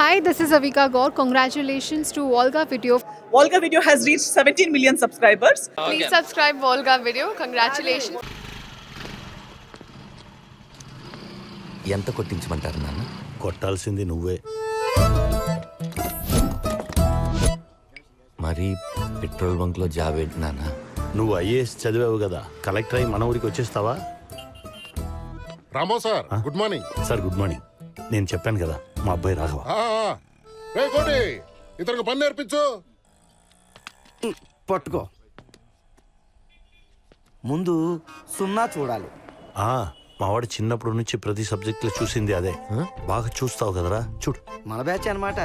Hi, this is Avika Gaur. Congratulations to Volga Video. Volga Video has reached 17 million subscribers. Please subscribe Volga Video. Congratulations. ఎంత కొట్టించమంటారు నాన్న? కొట్టాల్సింది నువ్వే. మరి petrol bunk లో job ఏంటి నాన్న? నువ్వు ఐఏఎస్ చదివావు కదా, కలెక్టర్ అయి మన ఊరికి వచ్చేస్తావా? రామో sir, good morning. Sir good morning. నేను చెప్పాను కదా మా అబ్బాయి రాఘవ. కోటి ఇతనికి పని నేర్పించు. పట్టుకో. ముందు సున్నా చూడాలి. మావాడు చిన్నప్పటి నుంచి ప్రతి సబ్జెక్ట్ లో చూసింది అదే. బాగా చూస్తావు కదరా, చూడు. మన బ్యాచ్ అనమాట.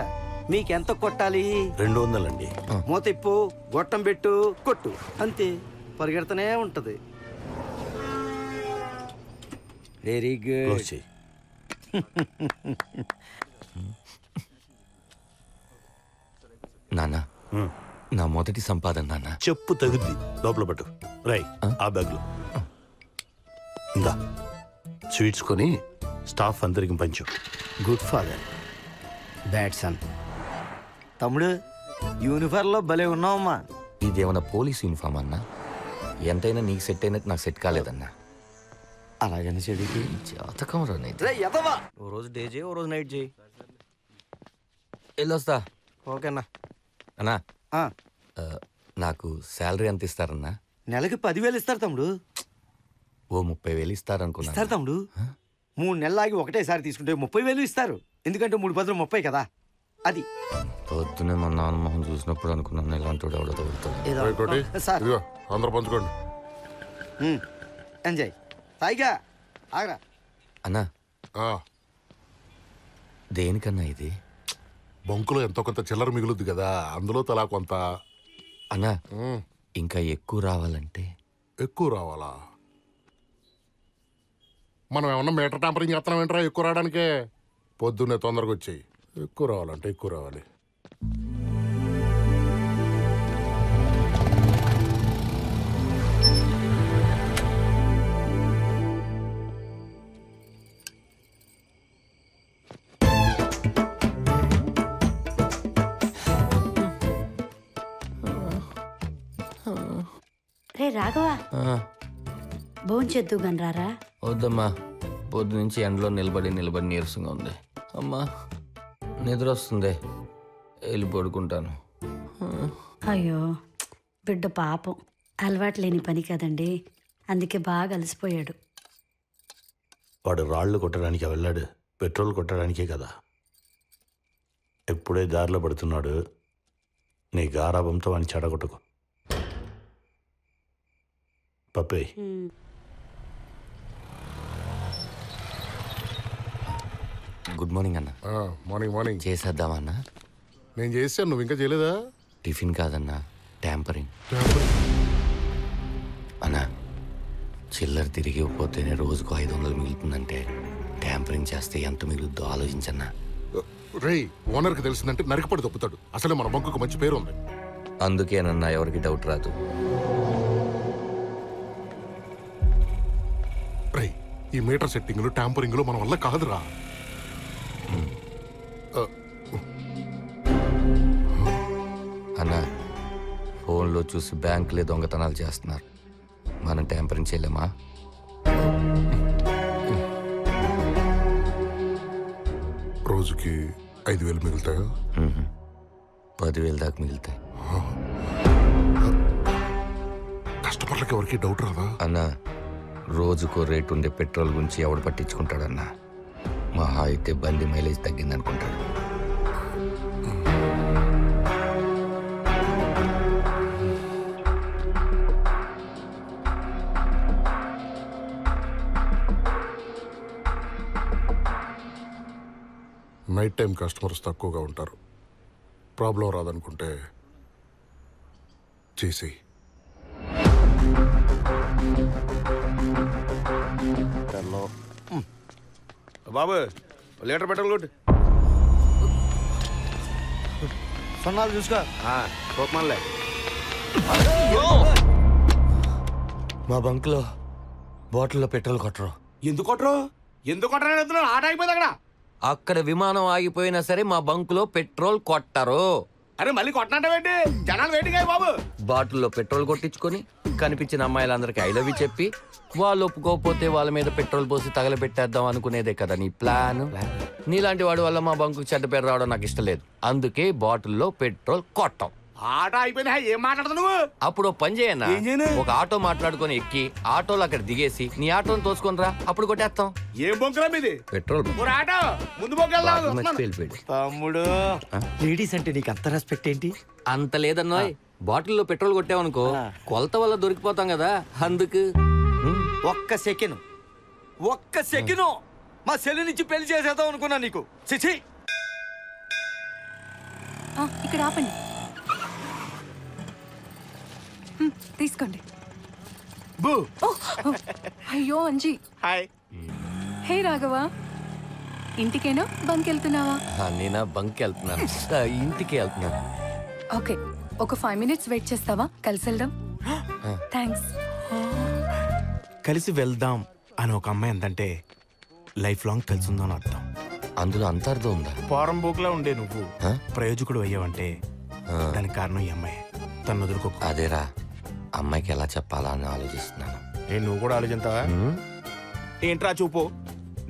మీకెంత కొట్టాలి? 200 అండి. మూతిప్పు, గొట్టం పెట్టు, కొట్టు, అంతే. పరిగెడుతూనే ఉంటది. Very good. నాన్న, నా మొదటి సంపాదన నాన్న. చెప్పు తగుద్ది, లోపల పట్టు. రై ఆ బ్యాగ్ లో ఇందా స్వీట్స్ కొని స్టాఫ్ అందరికి పంచు. Good father, bad son. తమ్ముడు, యూనిఫామ్ లో భలే ఉన్నావమ్మా. ఇదేమన్నా పోలీస్ యూనిఫామ్ అన్నా? ఎంతైనా నీకు సెట్ అయినట్టు నాకు సెట్ కాలేదన్నా. అలాగని చెడికి జాతకం రానైతే. ఓ రోజు డే చేయి, ఓ రోజు నైట్ చేయి. వెళ్ళొస్తా. ఓకేనా అన్నా? నాకు శాలరీ ఎంత ఇస్తారన్నా? నెలకి 10,000 ఇస్తారు తమ్ముడు. ఓ 30,000 ఇస్తారనుకున్నా. ఇస్తారు తమ్ముడు. 3 నెలలాగి ఒకటేసారి తీసుకుంటే 30,000 ఇస్తారు. ఎందుకంటే 3 బదులు 30 కదా. అది పొద్దునే మా నాన్న మొహం చూసినప్పుడు అనుకున్నాను ఇలాంటి ఎవడో తగులుతాడు. సార్ అందరూ పంచుకోండి. ఎంజాయ్. తాయిగా ఆగరా అన్నా. దేనికన్నా ఇది? బంకులో ఎంతో కొంత చిల్లర మిగులుద్ది కదా, అందులో తలా కొంత. అన్నా, ఇంకా ఎక్కువ రావాలంటే? ఎక్కువ రావాలా? మనం ఏమన్నా మీటర్ ట్యాంపరింగ్ చేస్తున్నాం ఏంట్రా ఎక్కువ రావడానికే? పొద్దున్నే తొందరగా వచ్చాయి. ఎక్కువ రావాలంటే ఎక్కువ రావాలి. రే రాఘవ, భోంచేద్దు గన్ రారా. వద్దమ్మా, పొద్దు నుంచి ఎండలో నిలబడి నీరసంగా ఉంది. అమ్మా నిద్ర వస్తుంది, వెళ్ళి పడుకుంటాను. అయ్యో బిడ్డ పాపం, అలవాటు లేని పని కదండి, అందుకే బాగా అలసిపోయాడు. వాడు రాళ్ళు కొట్టడానికి వెళ్ళాడు, పెట్రోల్ కొట్టడానికే కదా. ఎప్పుడే దారిలో పడుతున్నాడు. నీ గారాబంతో వాడిని చెడగొట్టుకో. పప్పే. గుడ్ మార్నింగ్ అన్న. Morning morning. చేసేద్దామా అన్న? నేను చేశాను, నువ్వు ఇంకా చేయలేదా? టిఫిన్ కాదన్నా, ట్యాంపరింగ్. అన్నా, చిల్లర తిరిగి పోతేనే రోజుకు 500 మిగులుతుందంటే ట్యాంపరింగ్ చేస్తే ఎంత మిగులుద్దో ఆలోచించన్నా. రే, ఓనర్కి తెలిసిందంటే నరకపడి తప్పుతాడు. అసలే మన బంకుకు మంచి పేరు ఉంది. అందుకేనన్నా ఎవరికి డౌట్ రాదు. రే, ఈ మీటర్ సెట్టింగ్లు ట్యాంపరింగ్లు మన వల్ల కాదురా. అన్నా, ఫోన్లో చూసి బ్యాంకులే దొంగతనాలు చేస్తున్నారు, మనం ట్యాంపరింగ్ చేయలేమా? రోజుకి 5,000 మిగులుతాయా? 10,000 దాకా మిగులుతాయి. కస్టమర్లకు ఎవరికి డౌట్ రాదా? అన్నా, రోజుకో రేటు ఉండే పెట్రోల్ గురించి ఎవడు పట్టించుకుంటాడన్నా? మహా అయితే బండి మైలేజ్ తగ్గిందనుకుంటాడు. నైట్ టైం కస్టమర్స్ తక్కువగా ఉంటారు. ప్రాబ్లం రాదనుకుంటే చేసి. బాబు లీటర్ పెట్రోల్ కొట్టు. సున్నాలు చూసుకో. కోపమలే. మా బంక్లో బాటిల్లో పెట్రోల్ కొట్టరు. ఎందుకు కొట్టరు? ఎందుకు కొట్టరా? ఆట అయిపోయింది అక్కడ. అక్కడ విమానం ఆగిపోయినా సరే మా బంకులో పెట్రోల్ కొట్టరు. అరే మళ్ళీ కొట్టనంటావేంటి? జనాలు వెయిటింగ్ అయ్యి బాబు. బాటిల్లో పెట్రోల్ కొట్టించుకొని కనిపించిన అమ్మాయిలందరికీ ఐ లవ్ యూ చెప్పి వాళ్ళు ఒప్పుకోకపోతే వాళ్ళ మీద పెట్రోల్ పోసి తగలబెట్టేద్దాం అనుకునేదే కదా నీ ప్లాన్. నీలాంటి వాడి వల్ల మా బంకు చెడ్డ పేరు రావడం నాకు ఇష్టం లేదు. అందుకే బాటిల్లో పెట్రోల్ కొట్టాం. ఆట అయిపోయినా ఏం మాట్లాడదు నువ్వు? అప్పుడు పని చేయన్నా, ఏం చేయను? ఒక ఆటో మాట్లాడుకొని ఎక్కి ఆటోలో అక్కడ దిగేసి నీ ఆటోని తోసుకొని రా, అప్పుడు కొట్టేస్తాం. ఏం బొంకురా మీది? పెట్రోల్ ఆటో ముందు బొంకెళ్దాం. వెళ్ళిపోయాడు. తమ్ముడు లేడీస్ అంటే నీకు అంత రెస్పెక్ట్ ఏంటి? అంత లేదన్నోయ్, బాటిల్లో పెట్రోల్ కొట్టామనుకో కొలత వల్ల దొరికిపోతాం కదా, అందుకు. ఒక్క సెకండ్ మా సెల్ నుంచి పెళ్లి చేసేద్దాం అనుకున్నా నీకు. చిచి ఇక్కడ ఆపండి. తీసుకోండి. అయ్యో అంజీ. హాయ్. హే రాఘవ, ఇంటికేనా బంక్ వెళ్తున్నావా? నేనా బంక్ వెళ్తున్నాను, ఇంటికి వెళ్తున్నాను. ఓకే, ఒక 5 minutes వెయిట్ చేస్తావా? కలిసి వెళ్దాం. థ్యాంక్స్. కలిసి వెళ్దాం అని ఒక అమ్మాయి ఎంతంటే లైఫ్ లాంగ్ కలిసి ఉందని అర్థం. అందులో అంత అర్థం ఉందా? ఫారం బుక్ లో ఉండే నువ్వు ప్రయోజకుడు అయ్యావంటే దానికి కారణం ఈ అమ్మాయి. తను వదులుకో. అదేరా, అమ్మాయికి ఎలా చెప్పాలా అని ఆలోచిస్తున్నాను. నువ్వు కూడా ఆలోచించావా? ఏంట్రా చూపు,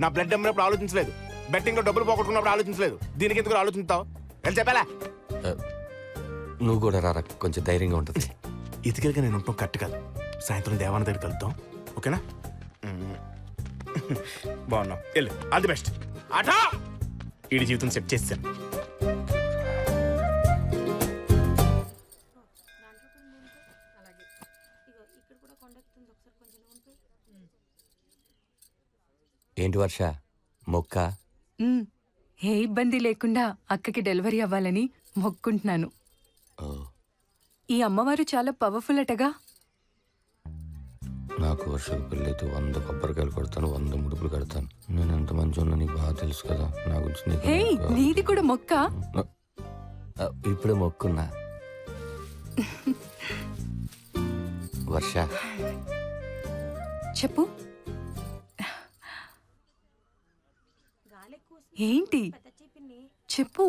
నా బ్లడ్ అమ్మినప్పుడు ఆలోచించలేదు, బెట్టింగ్ లో డబ్బులు పోగొట్టుకున్నప్పుడు ఆలోచించలేదు, దీనికి ఎందుకు ఆలోచిస్తావు? వెళ్ళి చెప్పాలా? నువ్వు కూడా రారా, కొంచెం ధైర్యంగా ఉంటుంది. ఇదికెళ్ళగా నేను ఉంటాం కరెక్ట్ కాదు. సాయంత్రం దేవాన దగ్గర కలుద్దాం, ఓకేనా? బాగున్నావు, వెళ్ళు. All the best. ఆటో ఈడి జీవితం సెట్ చేస్తాను. ఏంటి వర్ష, మొక్క? ఏ ఇబ్బంది లేకుండా అక్కకి డెలివరీ అవ్వాలని మొక్కుంటున్నాను. ఈ అమ్మవారు చాలా పవర్ఫుల్ అటగా. నాకు వర్షకు పెళ్ళైతే 100 కొబ్బరికాయలు కొడతాను, 100 ముడుపులు కడతాను. నేను ఎంత మంచి ఉన్నా నీకు బాగా తెలుసు కదా, నా గురించి హే, నీది కూడా మొక్క. ఇప్పుడే మొక్కున్నా. వర్ష చెప్పు. ఏంటి చెప్పు.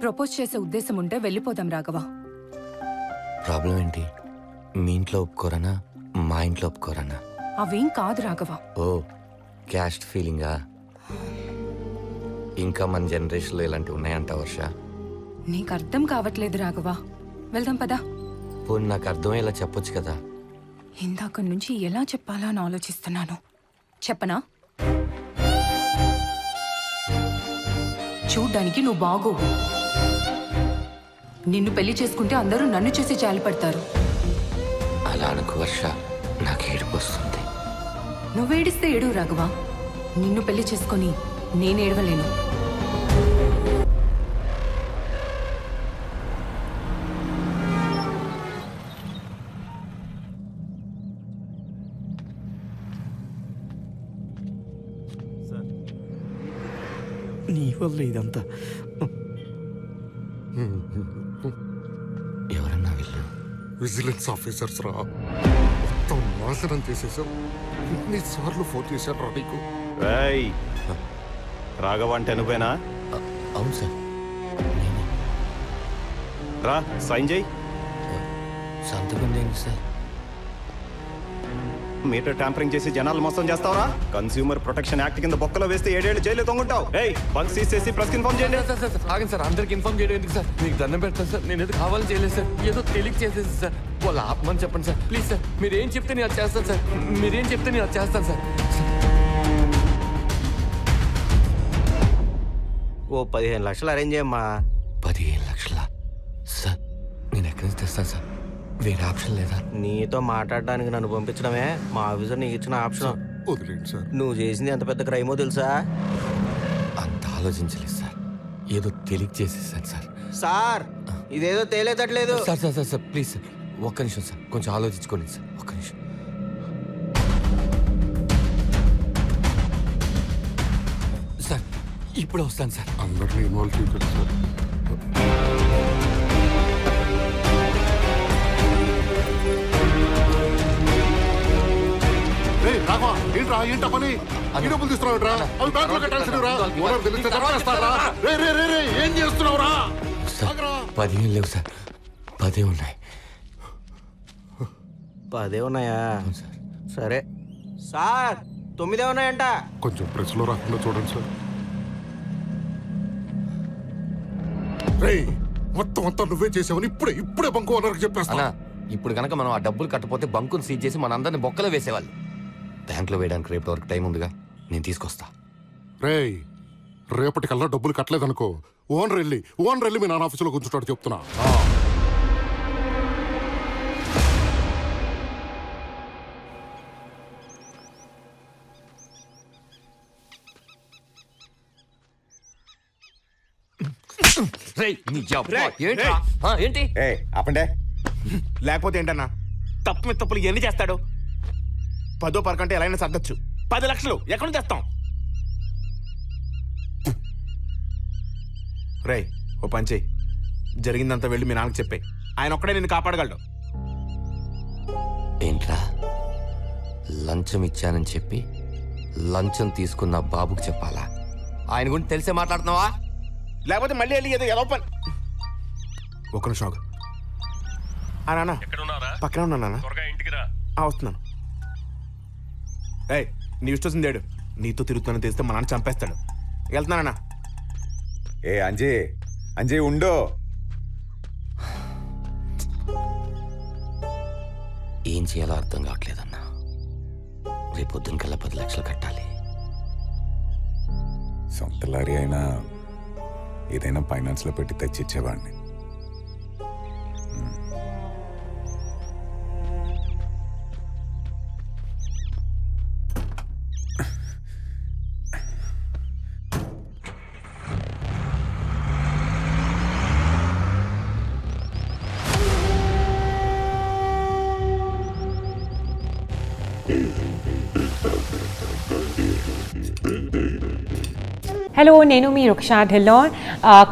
ప్రపోజ్ చేసే ఉద్దేశం ఉంటే వెళ్ళిపోదాం రాఘవ. ప్రాబ్లం ఏంటి? మీ ఇంట్లో ఒప్పుకోరనా, మా ఇంట్లో ఒప్పుకోరనా? అవేం కాదు రాఘవ. ఓ, క్యాస్ట్ ఫీలింగా? ఇంకా మన జనరేషన్లో ఇలాంటివి ఉన్నాయంట వర్ష? నీకు అర్థం కావట్లేదు రాఘవ. వెళ్దాం పదా. పోనీ నాకు అర్థమయ్యేలా చెప్పొచ్చు కదా. ఇందాక నుంచి ఎలా చెప్పాలా అని ఆలోచిస్తున్నాను. చెప్పనా? చూడ్డానికి నువ్వు బాగోవు. నిన్ను పెళ్లి చేసుకుంటే అందరూ నన్ను చూసి జాలిపడతారు. అలా అనుకు వర్ష, నాకు ఏడుపు వస్తుంది. నువ్వేడిస్తే ఏడు రాఘవ. నిన్ను పెళ్లి చేసుకొని నేను ఏడవలేను. నీ వల్ల ఇదంతా. ఎవరన్నా వీళ్ళు? విజిలెన్స్ ఆఫీసర్స్ రా, మొత్తం నాశనం చేసేసారు. ఎన్నిసార్లు ఫోన్ చేశారు రా నీకు? రాఘవ అంటే నువ్వేనా? అవును సార్. రా సైన్ చేయి. సంతకం దేనికి సార్? మీటర్ ట్యాంపరింగ్ చేసి జనాలు మోసం చేస్తావరా? కన్స్యూమర్ ప్రొటెక్షన్ యాక్ట్ కింద బొక్కలో వేస్తే 7 ఏళ్ళు జైలు తొంగుంటావు. బంక్ సీజ్ చేసి ప్రెస్ ఇన్ఫార్మ్ చేయండి. ఆగండి సార్, అందరికి ఇన్ఫార్మ్ చేయడం ఎందుకు సార్? మీకు దండం పెడతాను సార్, నేను ఏదో కావాలని చేయలేదు సార్, ఏదో తెలియక చేసేసి సార్. వాళ్ళు ఆపమని చెప్పండి సార్, ప్లీజ్ సార్. మీరేం చెప్తే నేను అది చేస్తాను సార్, మీరేం చెప్తే నేను అది చేస్తాను సార్. ఓ 15 లక్షలు అరేంజ్ చేయమ్మా. 15 లక్షలా సార్? నేను ఎక్కడి నుంచి తెస్తాను సార్? వేరే ఆప్షన్ లేదా? నీతో మాట్లాడడానికి నన్ను పంపించడమే మా ఆఫీసర్ నీకు ఇచ్చిన ఆప్షన్. వదిలేండి సార్. నువ్వు చేసింది ఎంత పెద్ద క్రైమో తెలుసా? అంత ఆలోచించలేదు సార్, ఏదో తెలియక చేసేసాను సార్. సార్ ఇదేదో తేలేదట్లేదు. Sir sir sir sir please sir, ఒక్క నిమిషం సార్, కొంచెం ఆలోచించుకోండి సార్, ఒక్క నిమిషం. సార్ ఇప్పుడు వస్తాను సార్. అందరినీ ఇన్వాల్వ్ చేయగలరు సార్. ఏంట్రా ఏంట పని ఈ డబ్బులు తీసుకురావుట్రా అవి బ్యాంక్ లో కట్టాల్సినరా ఓనర్ తెలిస్తే తప్పేస్తారా రే రే రే రే ఏం చేస్తున్నావురా 10 లేవు సార్ 10 ఉన్నాయి 10 ఉన్నాయా సరే సార్ 9 ఉన్నాయంట కొంచెం ప్రెస్ లో రాకుండా చూడండి సార్ రేయ్ మొత్తం అంతా నువ్వే చేసావని ఇప్పుడే బంకు ఓనర్కి చెప్పేస్తా ఇప్పుడు కనుక మనం ఆ డబ్బులు కట్టపోతే బంకును సీజ్ చేసి మనందరిని బొక్కలో వేసేవాళ్ళు బ్యాంకులో వేయడానికి రేపు వరకు టైం ఉందిగా నేను తీసుకొస్తా రేయ్ రేపటికల్లా డబ్బులు కట్టలేదనుకో ఓనర్ వెళ్ళి మీ నాన్న ఆఫీసులో కూర్చుంటాడు చెప్తున్నా ఏంటి ఆపండే లేకపోతే ఏంటన్నా తప్పు మీద తప్పులు ఎన్ని చేస్తాడు 10 పరకంటే ఎలా అయినా సర్దచ్చు 10 లక్షలు ఎక్కడి నుంచి తెస్తాం రేయ్ ఓ పంచే జరిగిందంతా వెళ్ళి మీ నాన్నకి చెప్పే ఆయన ఒక్కడే నిన్ను కాపాడగలడు ఏంట్రా లంచం ఇచ్చానని చెప్పి లంచం తీసుకున్న బాబుకి చెప్పాలా ఆయన గురించి తెలిసే మాట్లాడుతున్నావా లేకపోతే మళ్ళీ వెళ్ళి ఏదో ఎలా పని ఒక్క నిమిషం నాన్న పక్కనే ఉన్నా నాన్న వస్తున్నాను ఏయ్ నీ ఇష్టం దేడు నీతో తిరుగుతానని తెలిస్తే మా నాన్న చంపేస్తాడు వెళ్తున్నానన్నా ఏ అంజీ ఉండో ఏం చేయాలో అర్థం కావట్లేదన్నా రేపు పొద్దునకల్లా 10 లక్షలు కట్టాలి సొంత లారీ అయినా ఏదైనా ఫైనాన్స్ లో పెట్టి తెచ్చిచ్చేవాడిని Hello, నేను మీ Ruksha Dhillon.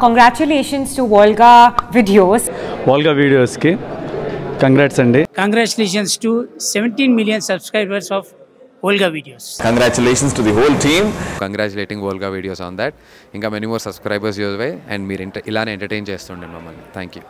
Congratulations to Volga Videos. Volga Videos కి కంగ్రాట్స్ అండి. Congratulations to 17 million subscribers of Volga Videos. Congratulations to the whole team. Congratulating Volga Videos on that. ఇంకా many more subscribers your way and మీరు ఇలానే entertain చేస్తుండండి మమ్మల్ని. Thank you.